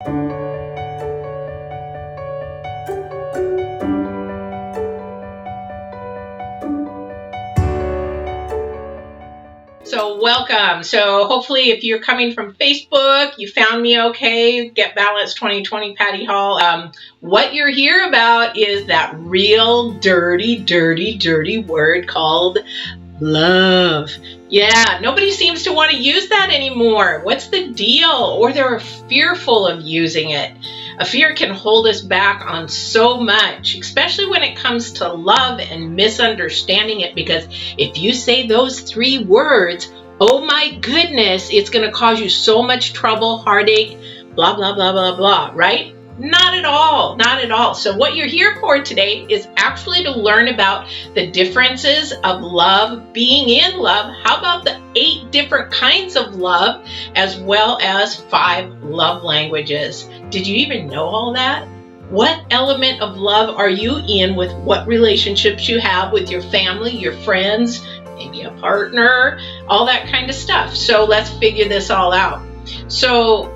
So welcome. So hopefully if you're coming from Facebook, you found me okay. Get Balanced 2020 Patty Hall. What you're here about is that real dirty word called love. Yeah, nobody seems to want to use that anymore. What's the deal? Or they're fearful of using it. A fear can hold us back on so much, especially when it comes to love and misunderstanding it, because if you say those 3 words, oh my goodness, it's going to cause you so much trouble, heartache, blah, blah, blah, blah, blah, right? Not at all, not at all. So what you're here for today is actually to learn about the differences of love, being in love. How about the 8 different kinds of love, as well as 5 love languages? Did you even know all that? What element of love are you in with what relationships you have with your family, your friends, maybe a partner, all that kind of stuff. So let's figure this all out. So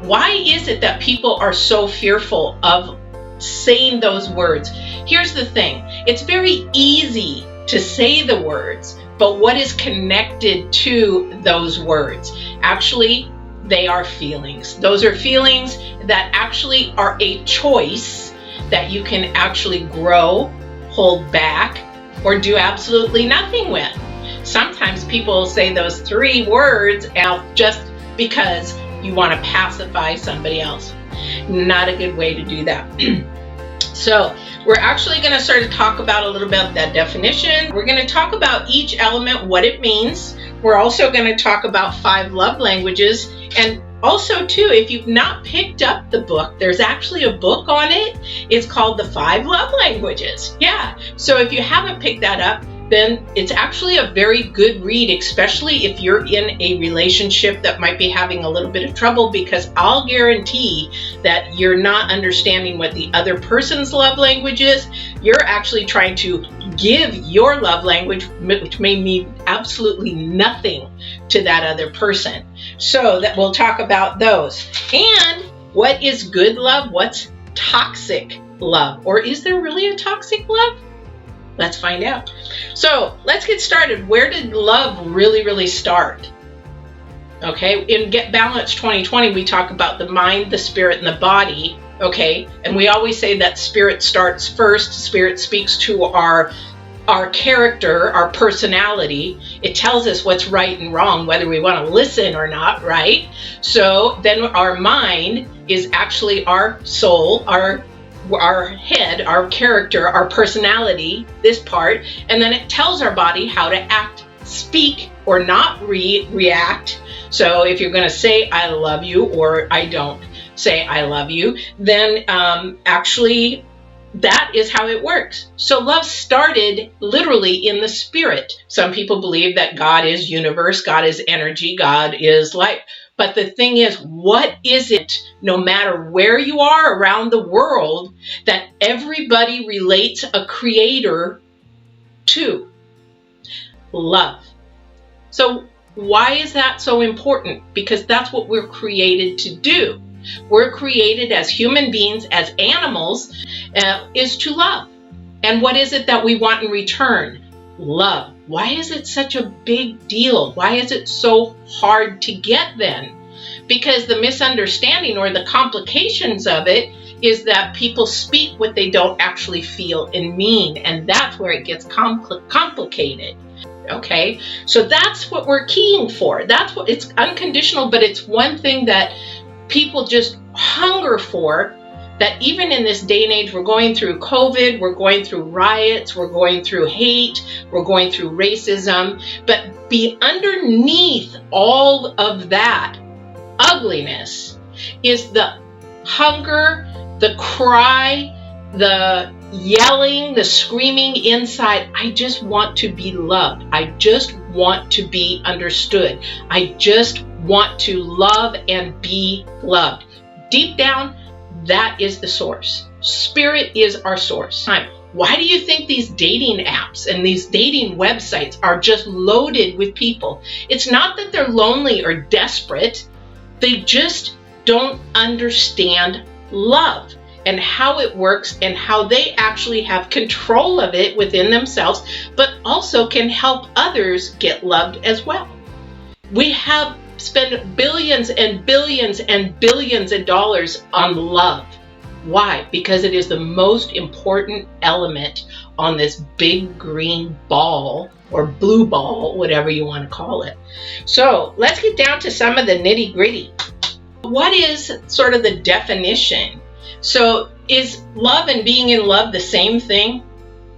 why is it that people are so fearful of saying those words? Here's the thing. It's very easy to say the words, but what is connected to those words? Actually, they are feelings. Those are feelings that actually are a choice that you can actually grow, hold back, or do absolutely nothing with. Sometimes people say those 3 words out just because you want to pacify somebody else. Not a good way to do that. So we're actually going to start to talk about a little bit of that definition. We're going to talk about each element, what it means. We're also going to talk about 5 love languages. And also too, if you've not picked up the book, there's actually a book on it. It's called The 5 Love Languages. Yeah. So if you haven't picked that up, then it's actually a very good read, especially if you're in a relationship that might be having a little bit of trouble, because I'll guarantee that you're not understanding what the other person's love language is. You're actually trying to give your love language, which may mean absolutely nothing to that other person. So that we'll talk about those. And what is good love? What's toxic love? Or is there really a toxic love? Let's find out. So let's get started. Where did love really start? Okay, in Get Balanced 2020, we talk about the mind, the spirit, and the body. Okay, and we always say that spirit starts first. Spirit speaks to our character, our personality. It tells us what's right and wrong, whether we want to listen or not, right? So then our mind is actually our soul, our head, our character, our personality, this part, and then it tells our body how to act, speak, or not react. So if you're going to say I love you, or I don't say I love you, then actually that is how it works. So love started literally in the spirit. Some people believe that God is universe, God is energy, God is life. But the thing is, what is it, no matter where you are around the world, that everybody relates a creator to? Love. So why is that so important? Because that's what we're created to do. We're created as human beings, as animals, is to love. And what is it that we want in return? Love. Why is it such a big deal? Why is it so hard to get then? Because the misunderstanding or the complications of it is that people speak what they don't actually feel and mean, and that's where it gets complicated. Okay, so that's what we're keying for. That's what it's unconditional, but it's one thing that people just hunger for. That even in this day and age, we're going through COVID, we're going through riots, we're going through hate, we're going through racism, but be underneath all of that ugliness is the hunger, the cry, the yelling, the screaming inside. I just want to be loved. I just want to be understood. I just want to love and be loved. Deep down, that is the source. Spirit is our source. Why do you think these dating apps and these dating websites are just loaded with people? It's not that they're lonely or desperate. They just don't understand love and how it works and how they actually have control of it within themselves, but also can help others get loved as well. We have spent billions and billions and billions of dollars on love. Why? Because it is the most important element on this big green ball or blue ball, whatever you want to call it. So let's get down to some of the nitty gritty. What is sort of the definition? So is love and being in love the same thing?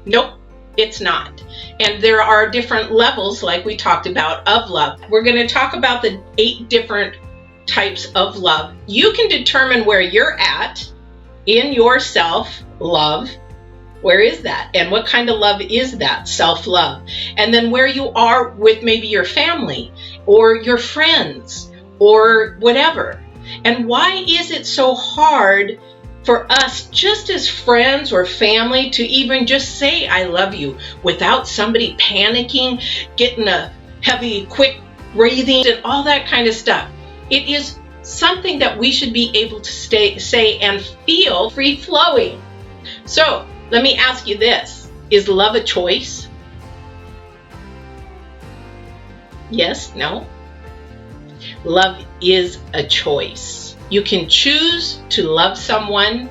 Nope, it's not. And there are different levels, like we talked about, of love. We're going to talk about the 8 different types of love. You can determine where you're at in your self-love. Where is that? And what kind of love is that? Self-love. And then where you are with maybe your family or your friends or whatever. And why is it so hard for us, just as friends or family, to even just say I love you without somebody panicking, getting a heavy, quick breathing and all that kind of stuff? It is something that we should be able to say and feel free-flowing. So let me ask you this. Is love a choice? Yes? No? Love is a choice. You can choose to love someone.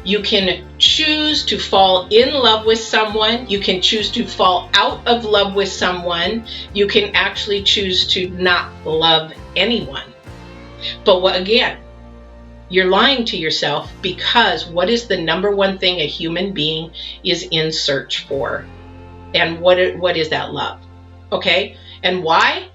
You can choose to fall in love with someone. You can choose to fall out of love with someone. You can actually choose to not love anyone. But again, you're lying to yourself, because what is the number one thing a human being is in search for? And what is that? Love. Okay? And why?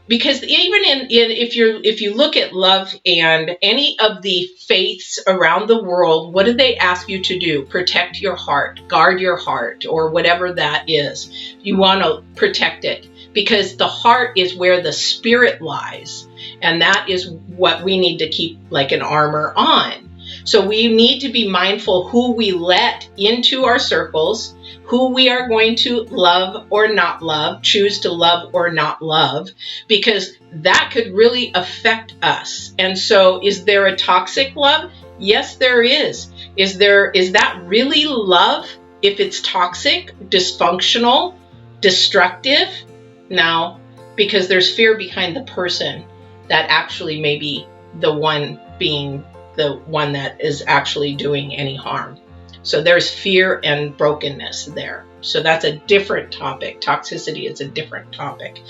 Because even if you look at love and any of the faiths around the world, what do they ask you to do? Protect your heart, guard your heart, or whatever that is. You want to protect it, because the heart is where the spirit lies. And that is what we need to keep like an armor on. So we need to be mindful who we let into our circles, who we are going to love or not love, choose to love or not love, because that could really affect us. And so is there a toxic love? Yes, there is. Is that really love if it's toxic, dysfunctional, destructive? No, because there's fear behind the person that actually may be the one being the one that is actually doing any harm. So there's fear and brokenness there. So that's a different topic. Toxicity is a different topic.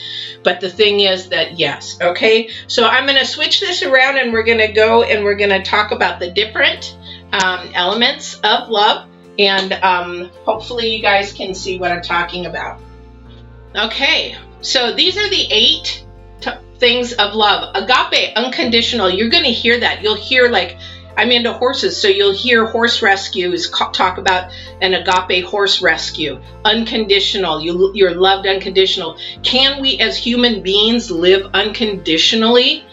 But the thing is that, yes, okay? So I'm going to switch this around, and we're going to go and we're going to talk about the different elements of love. And hopefully you guys can see what I'm talking about. Okay, so these are the 8 things of love. Agape, unconditional. You're going to hear that. You'll hear, like, I'm into horses, so you'll hear horse rescues talk about an agape horse rescue. Unconditional. You're loved unconditional. Can we as human beings live unconditionally?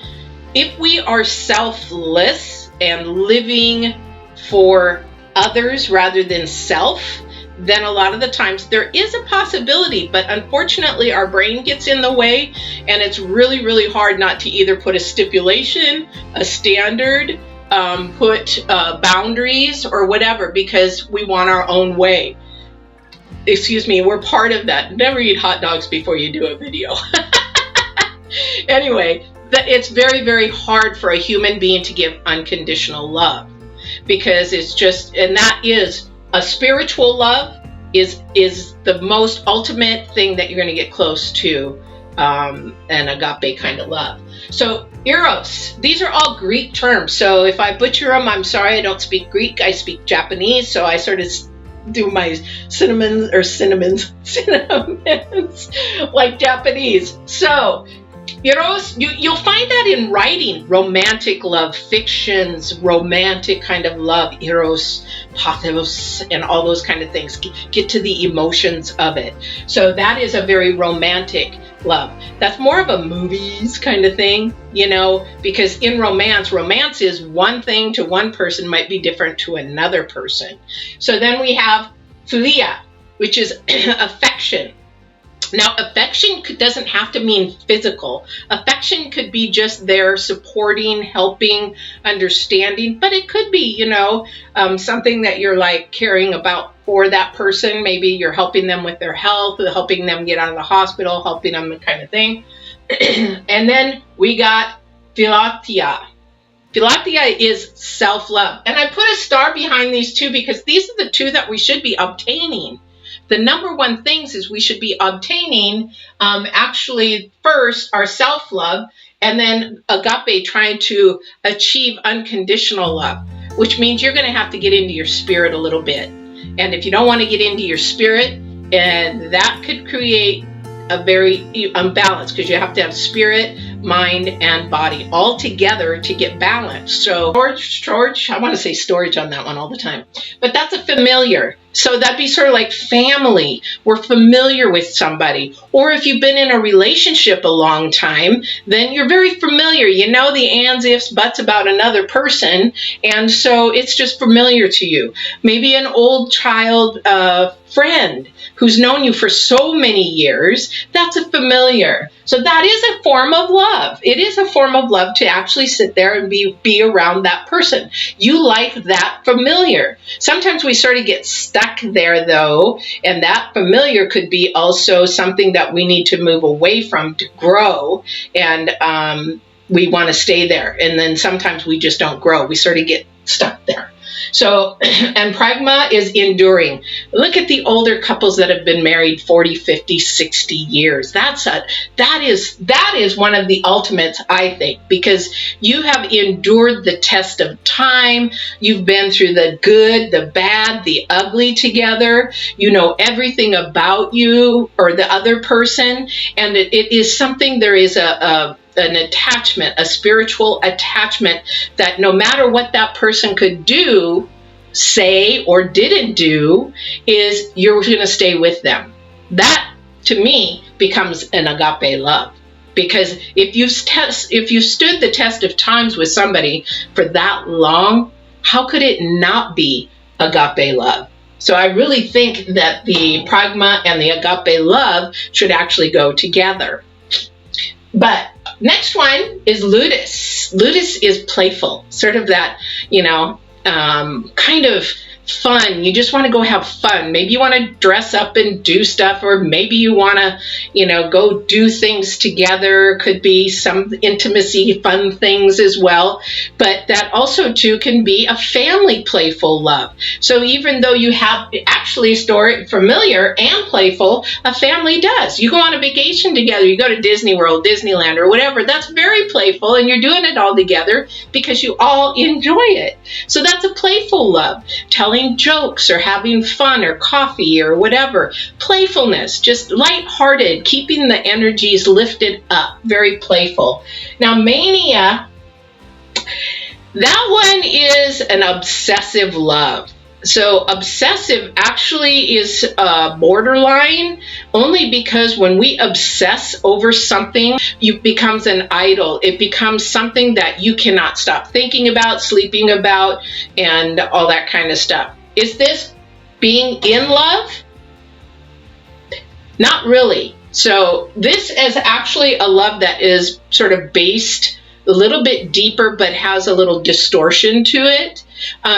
If we are selfless and living for others rather than self, then a lot of the times there is a possibility, but unfortunately our brain gets in the way, and it's really, really hard not to either put a stipulation, a standard, put boundaries or whatever, because we want our own way. Excuse me, we're part of that. Never eat hot dogs before you do a video. Anyway, it's very, very hard for a human being to give unconditional love, because it's just, and that is a spiritual love is the most ultimate thing that you're going to get close to an agape kind of love. So eros, these are all Greek terms. So if I butcher them, I'm sorry. I don't speak Greek. I speak Japanese. So I sort of do my cinnamons like Japanese. So eros, you'll find that in writing, romantic love, fictions, romantic kind of love, eros, pathos, and all those kind of things. Get to the emotions of it. So that is a very romantic love. That's more of a movies kind of thing, you know, because in romance is one thing to one person might be different to another person. So then we have philia, which is affection. Now, affection doesn't have to mean physical. Affection could be just there supporting, helping, understanding, but it could be, something that you're like caring about for that person. Maybe you're helping them with their health, helping them get out of the hospital, helping them kind of thing. And then we got philatia. Philatia is self-love. And I put a star behind these two because these are the two that we should be obtaining. The number one things is we should be obtaining actually first our self-love, and then agape, trying to achieve unconditional love, which means you're going to have to get into your spirit a little bit. And if you don't want to get into your spirit, and that could create a very imbalance, because you have to have spirit, mind, and body all together to get balanced. So storage, I want to say storage on that one all the time, but that's a familiar. So that'd be sort of like family. We're familiar with somebody. Or if you've been in a relationship a long time, then you're very familiar. You know the ands, ifs, buts about another person. And so it's just familiar to you. Maybe an old child friend who's known you for so many years, that's a familiar. So that is a form of love. It is a form of love to actually sit there and be around that person. You like that familiar. Sometimes we sort of get stuck there though, and that familiar could be also something that we need to move away from to grow, and we want to stay there. And then sometimes we just don't grow. We sort of get stuck there. So, and pragma is enduring. Look at the older couples that have been married 40, 50, 60 years. That is one of the ultimates, I think, because you have endured the test of time. You've been through the good, the bad, the ugly together. You know everything about you or the other person. And it is something, there is an attachment, a spiritual attachment, that no matter what that person could do, say, or didn't do, is you're going to stay with them. That, to me, becomes an agape love. Because if you've stood the test of times with somebody for that long, how could it not be agape love? So I really think that the pragma and the agape love should actually go together. But next one is ludus. Ludus is playful, sort of that, kind of fun. You just want to go have fun. Maybe you want to dress up and do stuff, or maybe you want to, go do things together. Could be some intimacy, fun things as well. But that also too can be a family playful love. So even though you have actually familiar and playful, a family does. You go on a vacation together, you go to Disney World, Disneyland, or whatever. That's very playful, and you're doing it all together because you all enjoy it. So that's a playful love. Telling jokes or having fun or coffee or whatever. Playfulness, just lighthearted, keeping the energies lifted up, very playful. Now, mania, that one is an obsessive love. So obsessive actually is borderline, only because when we obsess over something, it becomes an idol. It becomes something that you cannot stop thinking about, sleeping about, and all that kind of stuff. Is this being in love? Not really. So this is actually a love that is sort of based a little bit deeper, but has a little distortion to it.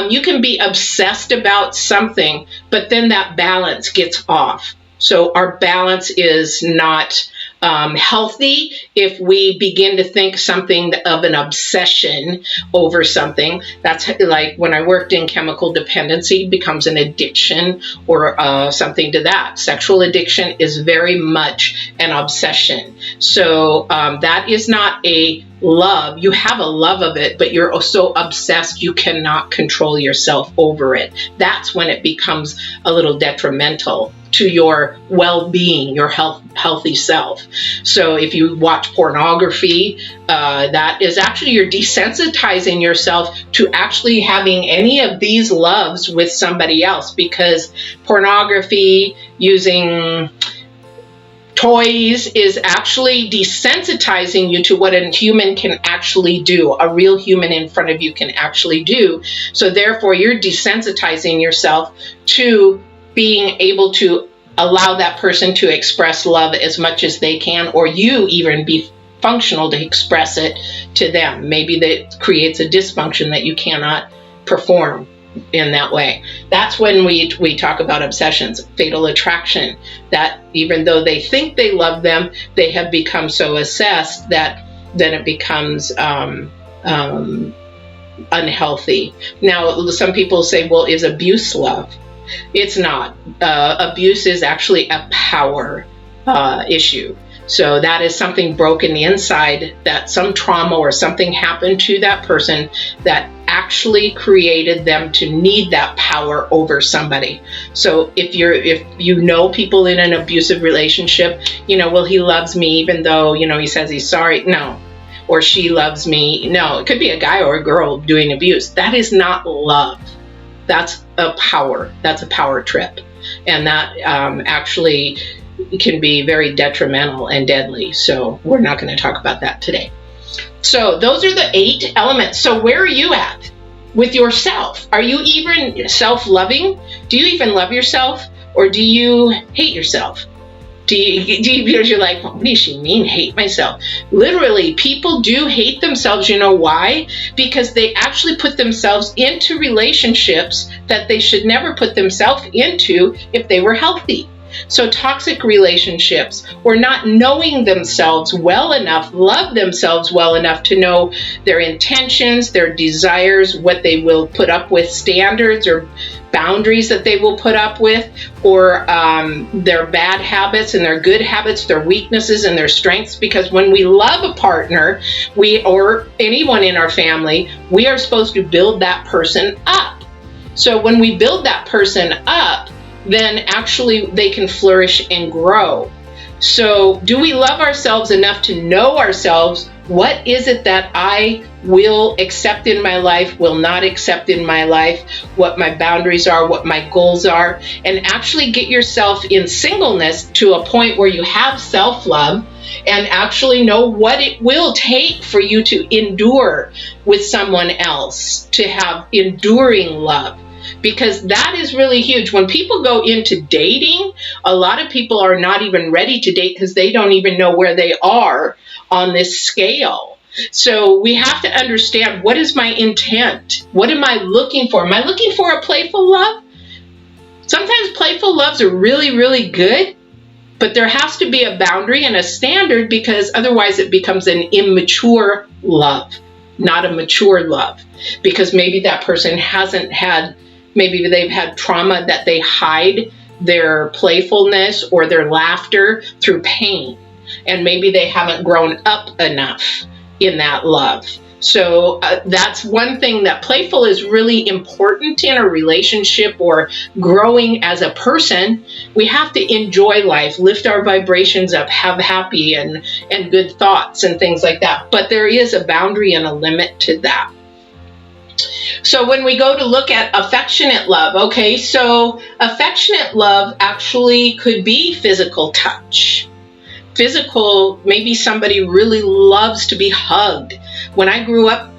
You can be obsessed about something, but then that balance gets off. So our balance is not healthy if we begin to think something of an obsession over something. That's like when I worked in chemical dependency, becomes an addiction or something to that. Sexual addiction is very much an obsession. So that is not a love. You have a love of it, but you're so obsessed you cannot control yourself over it. That's when it becomes a little detrimental to your well-being, your healthy self. So if you watch pornography, that is actually, you're desensitizing yourself to actually having any of these loves with somebody else, because pornography, using toys, is actually desensitizing you to what a human can actually do, a real human in front of you can actually do. So therefore, you're desensitizing yourself to being able to allow that person to express love as much as they can, or you even be functional to express it to them. Maybe that creates a dysfunction that you cannot perform in that way. That's when we talk about obsessions, fatal attraction, that even though they think they love them, they have become so obsessed that then it becomes unhealthy. Now, some people say, well, is abuse love? It's not. Abuse is actually a power issue. So that is something broken inside, that some trauma or something happened to that person that actually created them to need that power over somebody. So if you know people in an abusive relationship, well, he loves me even though, he says he's sorry. No. Or she loves me. No, it could be a guy or a girl doing abuse. That is not love. That's a power. That's a power trip. And that actually can be very detrimental and deadly. So we're not going to talk about that today. So those are the 8 elements. So where are you at with yourself? Are you even self-loving? Do you even love yourself? Or do you hate yourself? Because you're like, what does she mean, hate myself? Literally, people do hate themselves. You know why? Because they actually put themselves into relationships that they should never put themselves into if they were healthy. So toxic relationships, or not knowing themselves well enough, love themselves well enough to know their intentions, their desires, what they will put up with, standards or boundaries that they will put up with, or their bad habits and their good habits, their weaknesses and their strengths. Because when we love a partner, or anyone in our family, we are supposed to build that person up. So when we build that person up, then actually they can flourish and grow. So do we love ourselves enough to know ourselves? What is it that I will accept in my life, will not accept in my life, what my boundaries are, what my goals are, and actually get yourself in singleness to a point where you have self-love and actually know what it will take for you to endure with someone else, to have enduring love. Because that is really huge. When people go into dating, a lot of people are not even ready to date because they don't even know where they are on this scale. So we have to understand, what is my intent? What am I looking for? Am I looking for a playful love? Sometimes playful loves are really, really good, but there has to be a boundary and a standard, because otherwise it becomes an immature love, not a mature love. Because maybe that person hasn't had, maybe they've had trauma that they hide their playfulness or their laughter through pain. And maybe they haven't grown up enough in that love. So that's one thing, that playful is really important in a relationship or growing as a person. We have to enjoy life, lift our vibrations up, have happy and good thoughts and things like that. But there is a boundary and a limit to that. So when we go to look at affectionate love, okay, so affectionate love actually could be physical touch. Physical, maybe somebody really loves to be hugged. When I grew up,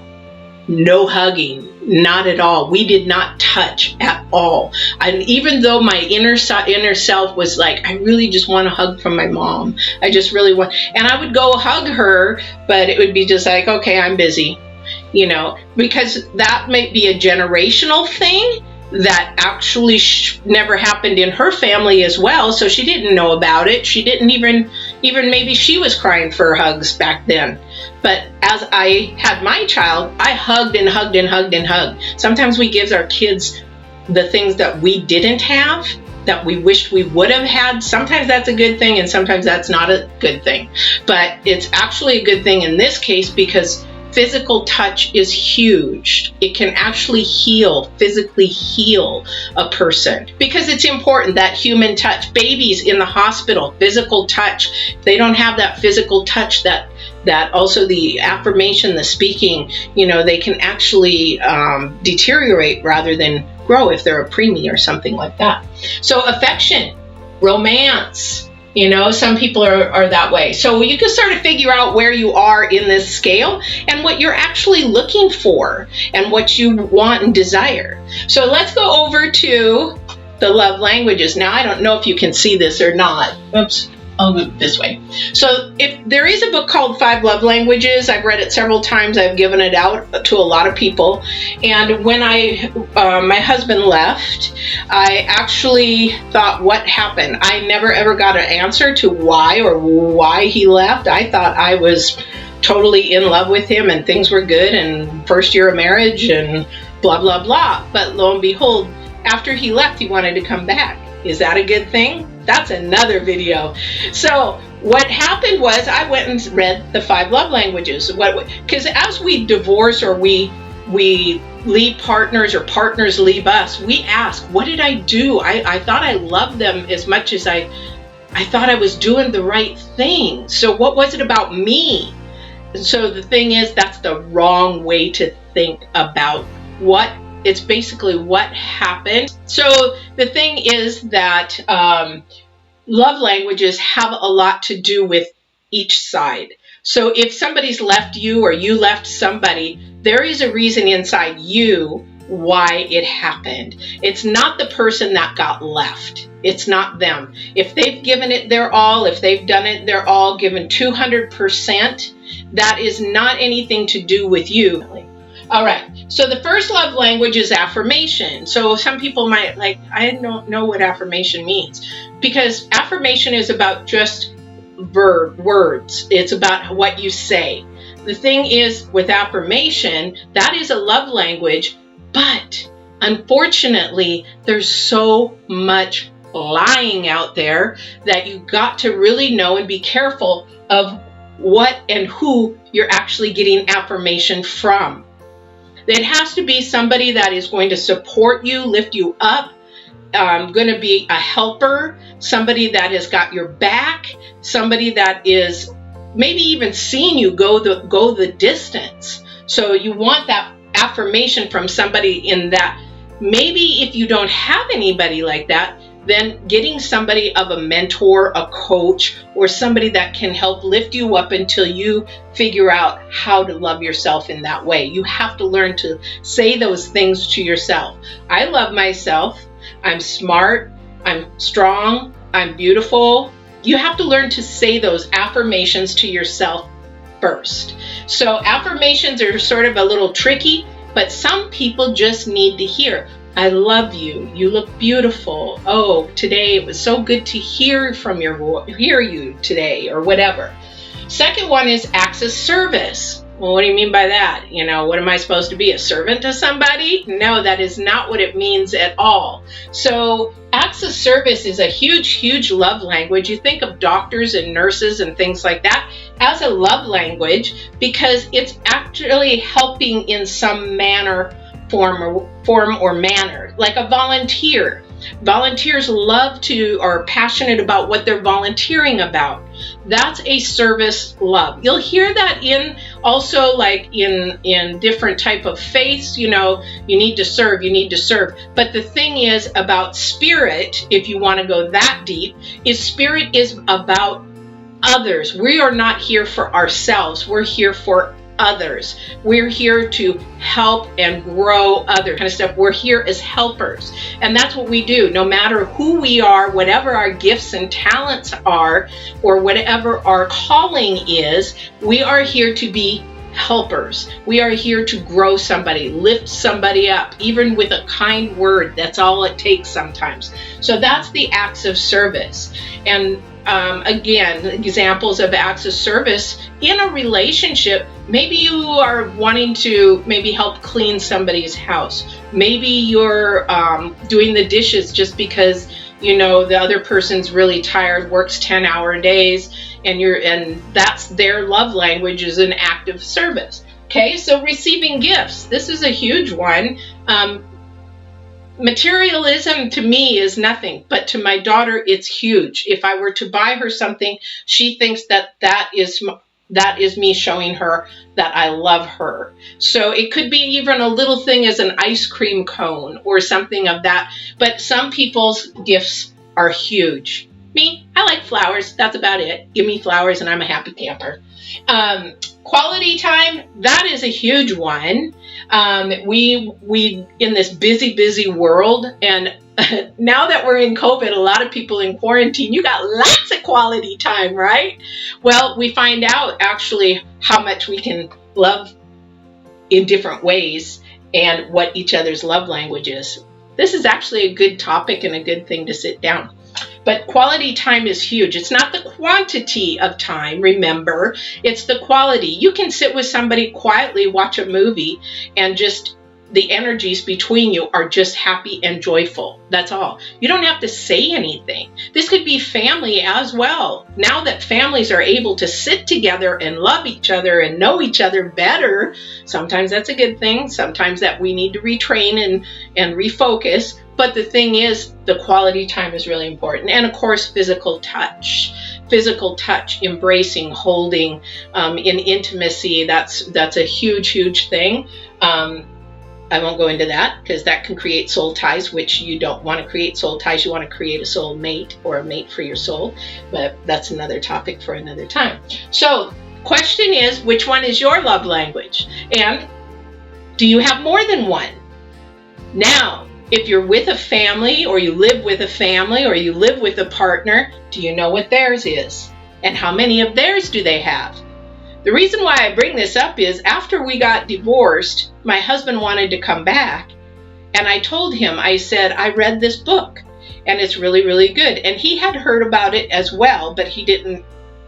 no hugging, not at all. We did not touch at all. And even though my inner self was like, I really just want a hug from my mom. I just really want, and I would go hug her, but it would be just like, okay, I'm busy. Because that may be a generational thing that actually never happened in her family as well. So she didn't know about it. She didn't even maybe she was crying for hugs back then. But as I had my child, I hugged and hugged and hugged and hugged. Sometimes we give our kids the things that we didn't have, that we wished we would have had. Sometimes that's a good thing, and sometimes that's not a good thing. But it's actually a good thing in this case, because physical touch is huge. It can actually physically heal a person, because it's important, that human touch. Babies in the hospital, physical touch. If they don't have that physical touch, that also the affirmation, the speaking, they can actually deteriorate rather than grow if they're a preemie or something like that. So affection, romance, some people are that way. So you can start to figure out where you are in this scale and what you're actually looking for and what you want and desire. So let's go over to the love languages. Now, I don't know if you can see this or not. Oops, I'll go this way. So if there is a book called 5 Love Languages, I've read it several times. I've given it out to a lot of people. And when my husband left, I actually thought, what happened? I never ever got an answer to why he left. I thought I was totally in love with him and things were good and first year of marriage and blah, blah, blah. But lo and behold, after he left, he wanted to come back. Is that a good thing? That's another video. So what happened was I went and read the 5 love languages. Because as we divorce or we leave partners or partners leave us, we ask, what did I do? I thought I loved them as much as I thought I was doing the right thing. So what was it about me? And so the thing is, that's the wrong way to think about it's basically what happened. So the thing is that love languages have a lot to do with each side. So if somebody's left you or you left somebody, there is a reason inside you why it happened. It's not the person that got left. It's not them. If they've given it their all, if they've done it their all, given 200%, that is not anything to do with you. All right, so the first love language is affirmation. So some people might I don't know what affirmation means, because affirmation is about just words. It's about what you say. The thing is, with affirmation, that is a love language, but unfortunately, there's so much lying out there that you got to really know and be careful of what and who you're actually getting affirmation from. It has to be somebody that is going to support you, lift you up, going to be a helper, somebody that has got your back, somebody that is maybe even seen you go the distance. So you want that affirmation from somebody in that. Maybe if you don't have anybody like that, then getting somebody of a mentor, a coach, or somebody that can help lift you up until you figure out how to love yourself in that way. You have to learn to say those things to yourself. I love myself. I'm smart. I'm strong. I'm beautiful. You have to learn to say those affirmations to yourself first. So affirmations are sort of a little tricky, but some people just need to hear, I love you. You look beautiful. Oh, today it was so good to hear you today, or whatever. Second one is acts of service. Well, what do you mean by that? What am I supposed to be, a servant to somebody? No, that is not what it means at all. So acts of service is a huge, huge love language. You think of doctors and nurses and things like that as a love language because it's actually helping in some manner, form or manner, like a volunteer. Volunteers are passionate about what they're volunteering about. That's a service love. You'll hear that in different type of faiths, you need to serve. But the thing is about spirit, if you want to go that deep, is spirit is about others. We are not here for ourselves. We're here for others. We're here to help and grow other kind of stuff. We're here as helpers. And that's what we do. No matter who we are, whatever our gifts and talents are, or whatever our calling is, we are here to be helpers. We are here to grow somebody, lift somebody up, even with a kind word. That's all it takes sometimes. So that's the acts of service. And again, examples of acts of service in a relationship. Maybe you are wanting to help clean somebody's house. Maybe you're doing the dishes just because the other person's really tired, works 10-hour days, and that's their love language, is an act of service. Okay, so receiving gifts. This is a huge one. Materialism to me is nothing, but to my daughter, it's huge. If I were to buy her something, she thinks that is me showing her that I love her. So it could be even a little thing as an ice cream cone or something of that. But some people's gifts are huge. Me, I like flowers. That's about it. Give me flowers and I'm a happy camper. quality time, that is a huge one. We in this busy world, and now that we're in COVID, a lot of people in quarantine, you got lots of quality time, right? Well, we find out actually how much we can love in different ways and what each other's love language is. This is actually a good topic and a good thing to sit down. But quality time is huge. It's not the quantity of time, remember, it's the quality. You can sit with somebody quietly, watch a movie, and just the energies between you are just happy and joyful. That's all. You don't have to say anything. This could be family as well. Now that families are able to sit together and love each other and know each other better, sometimes that's a good thing. Sometimes that we need to retrain and refocus. But the thing is, the quality time is really important. And of course, physical touch, embracing, holding, in intimacy, that's a huge thing. I won't go into that because that can create soul ties, which you don't want to create soul ties. You want to create a soul mate or a mate for your soul. But that's another topic for another time. So question is, which one is your love language? And do you have more than one? Now, if you're with a family, or you live with a family, or you live with a partner, do you know what theirs is? And how many of theirs do they have? The reason why I bring this up is after we got divorced, my husband wanted to come back. And I told him, I said, I read this book and it's really good. And he had heard about it as well, but he didn't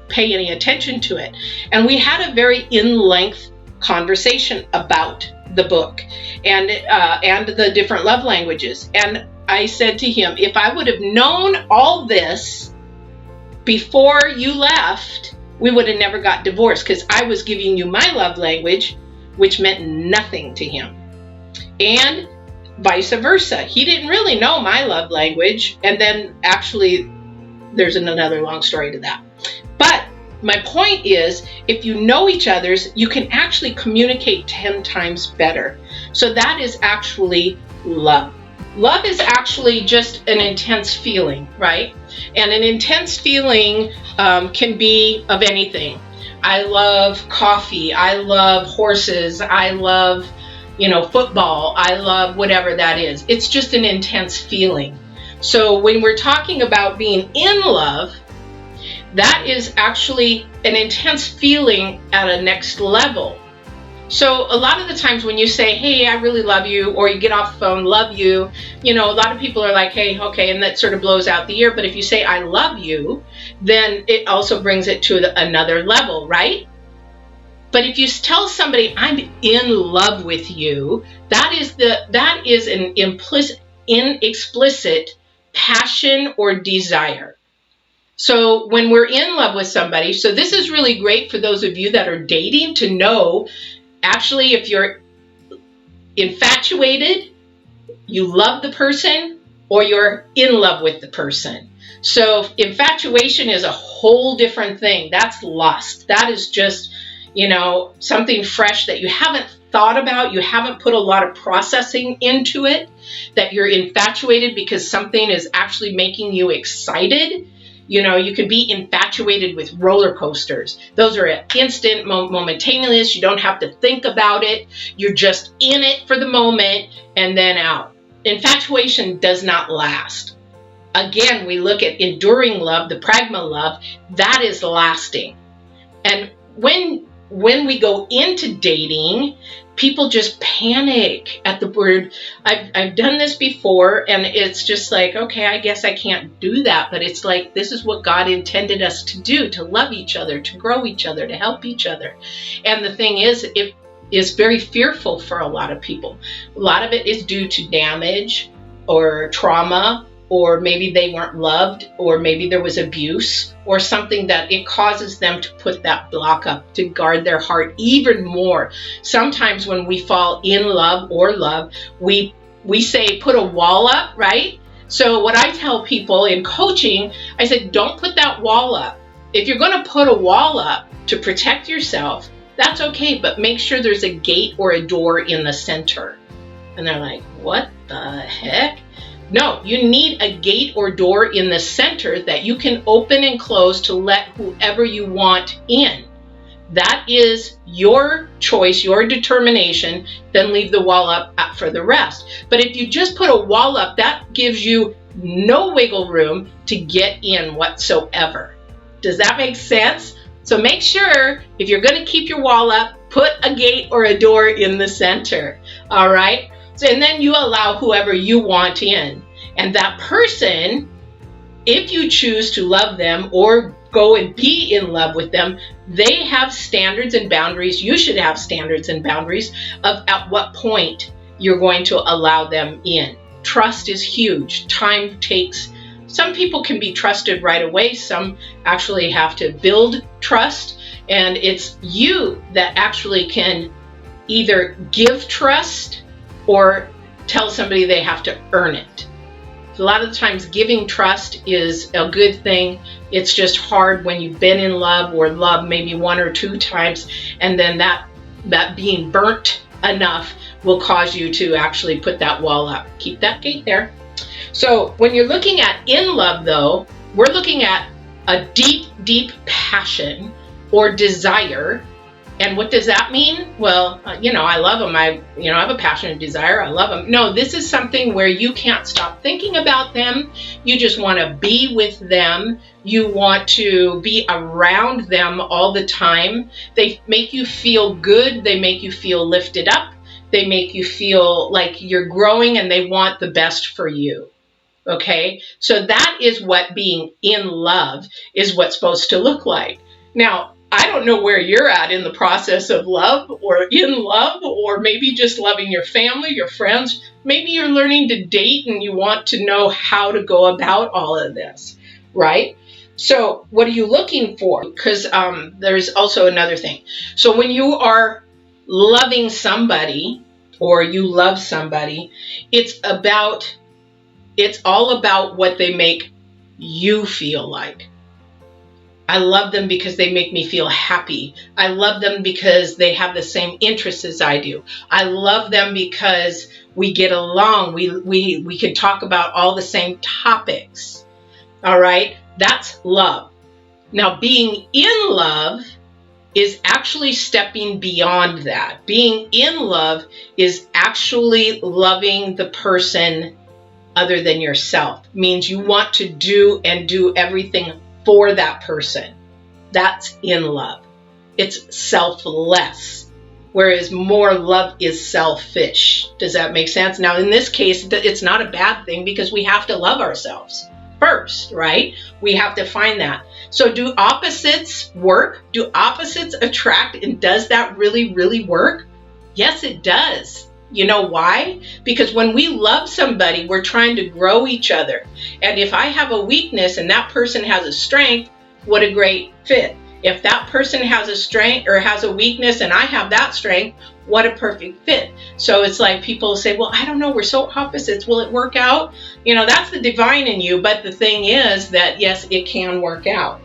pay any attention to it. And we had a very in-length conversation about the book and the different love languages. And I said to him, if I would have known all this before you left, we would have never got divorced, because I was giving you my love language, which meant nothing to him. And vice versa. He didn't really know my love language. And then actually, there's another long story to that. But my point is, if you know each other's, you can actually communicate 10 times better. So that is actually love. Love is actually just an intense feeling, right? And an intense feeling can be of anything. I love coffee. I love horses. I love, football. I love whatever that is. It's just an intense feeling. So when we're talking about being in love, that is actually an intense feeling at a next level. So a lot of the times when you say, hey, I really love you, or you get off the phone, love you, a lot of people are like, hey, okay, and that sort of blows out the air. But if you say, I love you, then it also brings it to another level, right? But if you tell somebody, I'm in love with you, that is an explicit passion or desire. So when we're in love with somebody, so this is really great for those of you that are dating to know, actually, if you're infatuated, you love the person, or you're in love with the person. So infatuation is a whole different thing. That's lust. That is just, something fresh that you haven't thought about. You haven't put a lot of processing into it, that you're infatuated because something is actually making you excited. You can be infatuated with roller coasters. Those are instant, momentaneous. You don't have to think about it. You're just in it for the moment and then out. Infatuation does not last. Again, we look at enduring love, the pragma love, that is lasting. And when we go into dating, people just panic at the word. I've done this before, and it's just like, okay, I guess I can't do that. But it's like, this is what God intended us to do, to love each other, to grow each other, to help each other. And the thing is, it is very fearful for a lot of people. A lot of it is due to damage or trauma, or maybe they weren't loved, or maybe there was abuse or something that it causes them to put that block up, to guard their heart even more. Sometimes when we fall in love or love, we say put a wall up, right? So what I tell people in coaching, I said, don't put that wall up. If you're going to put a wall up to protect yourself, that's okay, but make sure there's a gate or a door in the center. And they're like, what the heck? No, you need a gate or door in the center that you can open and close to let whoever you want in. That is your choice, your determination. Then leave the wall up for the rest. But if you just put a wall up, that gives you no wiggle room to get in whatsoever. Does that make sense? So make sure, if you're going to keep your wall up, put a gate or a door in the center. All right? So, and then you allow whoever you want in. And that person, if you choose to love them or go and be in love with them, they have standards and boundaries. You should have standards and boundaries of at what point you're going to allow them in. Trust is huge. Time takes. Some people can be trusted right away. Some actually have to build trust. And it's you that actually can either give trust or tell somebody they have to earn it. A lot of the times giving trust is a good thing. It's just hard when you've been in love or love maybe one or two times, and then that being burnt enough will cause you to actually put that wall up. Keep that gate there. So when you're looking at in love, though, we're looking at a deep, deep passion or desire. And what does that mean? Well, I love them. I have a passion and desire. I love them. No, this is something where you can't stop thinking about them. You just want to be with them. You want to be around them all the time. They make you feel good. They make you feel lifted up. They make you feel like you're growing and they want the best for you. Okay? So that is what being in love is what's supposed to look like. Now, I don't know where you're at in the process of love or in love, or maybe just loving your family, your friends. Maybe you're learning to date and you want to know how to go about all of this, right? So what are you looking for? Because there's also another thing. So when you are loving somebody or you love somebody, it's all about what they make you feel like. I love them because they make me feel happy. I love them because they have the same interests as I do. I love them because we get along. We can talk about all the same topics. All right? That's love. Now, being in love is actually stepping beyond that. Being in love is actually loving the person other than yourself. It means you want to do everything for that person. That's in love. It's selfless, whereas more love is selfish. Does that make sense? Now, in this case, it's not a bad thing because we have to love ourselves first, right? We have to find that. So do opposites work? Do opposites attract? And does that really, really work? Yes, it does. You know why? Because when we love somebody, we're trying to grow each other. And if I have a weakness and that person has a strength, what a great fit. If that person has a strength or has a weakness and I have that strength, what a perfect fit. So it's like people say, well, I don't know, we're so opposites. Will it work out? That's the divine in you. But the thing is that, yes, it can work out.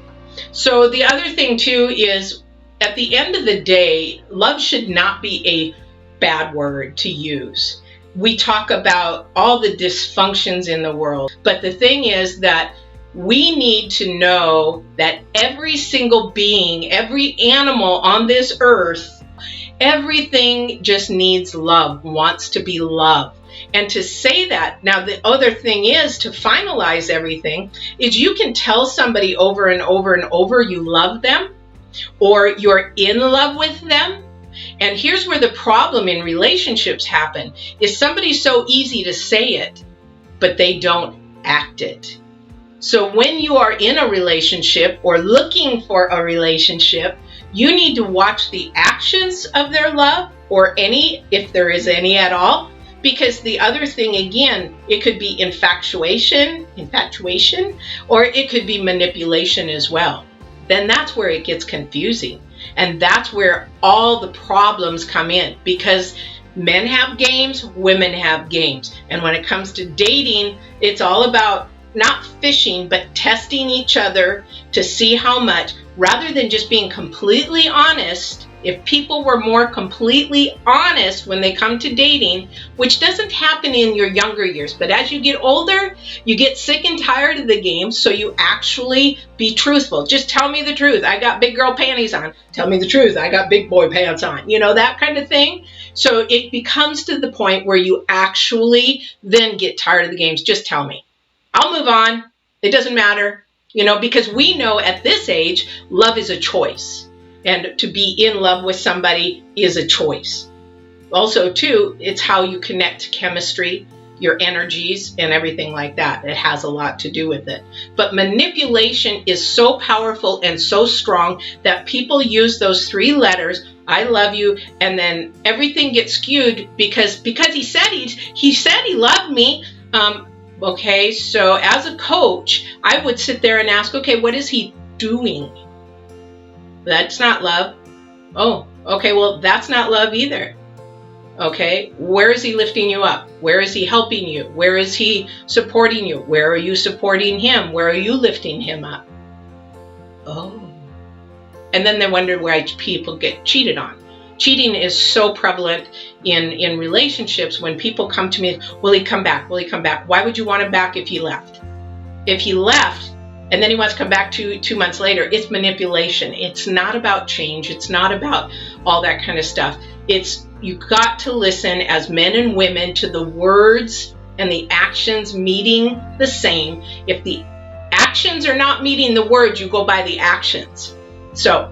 So the other thing, too, is at the end of the day, love should not be a bad word to use. We talk about all the dysfunctions in the world, but the thing is that we need to know that every single being, every animal on this earth, everything just needs love, wants to be loved. And to say that, now the other thing is to finalize everything, is you can tell somebody over and over and over you love them or you're in love with them. And here's where the problem in relationships happen, is somebody's so easy to say it, but they don't act it. So when you are in a relationship or looking for a relationship, you need to watch the actions of their love, or any, if there is any at all, because the other thing, again, it could be infatuation, or it could be manipulation as well. Then that's where it gets confusing. And that's where all the problems come in, because men have games, women have games. And when it comes to dating, it's all about not fishing, but testing each other to see how much, rather than just being completely honest If people were more completely honest when they come to dating, which doesn't happen in your younger years, but as you get older, you get sick and tired of the game, so you actually be truthful. Just tell me the truth. I got big girl panties on. Tell me the truth. I got big boy pants on. You know, that kind of thing. So it becomes to the point where you actually then get tired of the games. Just tell me. I'll move on. It doesn't matter. You know, because we know at this age, love is a choice. And to be in love with somebody is a choice. Also, too, it's how you connect to chemistry, your energies, and everything like that. It has a lot to do with it. But manipulation is so powerful and so strong that people use those 3 letters, I love you, and then everything gets skewed because he said he loved me. Okay, so as a coach, I would sit there and ask, okay, what is he doing? That's not love. Oh, okay, well, that's not love either. Okay, where is he lifting you up? Where is he helping you? Where is he supporting you? Where are you supporting him? Where are you lifting him up? Oh. And then they wonder why people get cheated on. Cheating is so prevalent in relationships when people come to me, will he come back? Will he come back? Why would you want him back if he left? If he left and then he wants to come back 2 months later, it's manipulation. It's not about change. It's not about all that kind of stuff. It's you got to listen as men and women to the words and the actions meeting the same. If the actions are not meeting the words, you go by the actions. So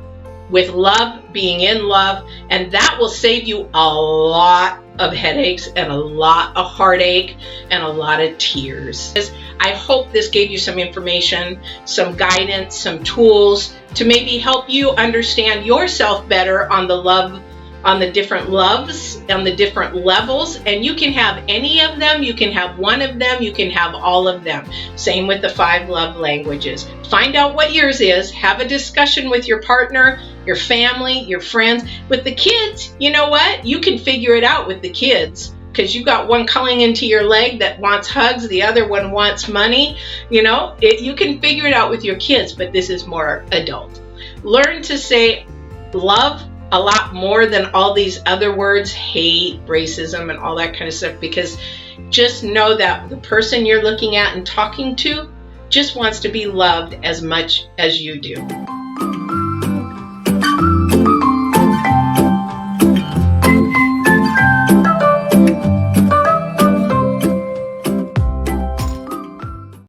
with love, being in love, and that will save you a lot of headaches and a lot of heartache and a lot of tears. I hope this gave you some information, some guidance, some tools to maybe help you understand yourself better on the love, on the different loves, on the different levels. And you can have any of them, you can have one of them, you can have all of them. Same with the 5 love languages. Find out what yours is, have a discussion with your partner, your family, your friends. With the kids, you know what? You can figure it out with the kids because you got one coming into your leg that wants hugs, the other one wants money. You know, you can figure it out with your kids, but this is more adult. Learn to say love a lot more than all these other words, hate, racism, and all that kind of stuff, because just know that the person you're looking at and talking to just wants to be loved as much as you do.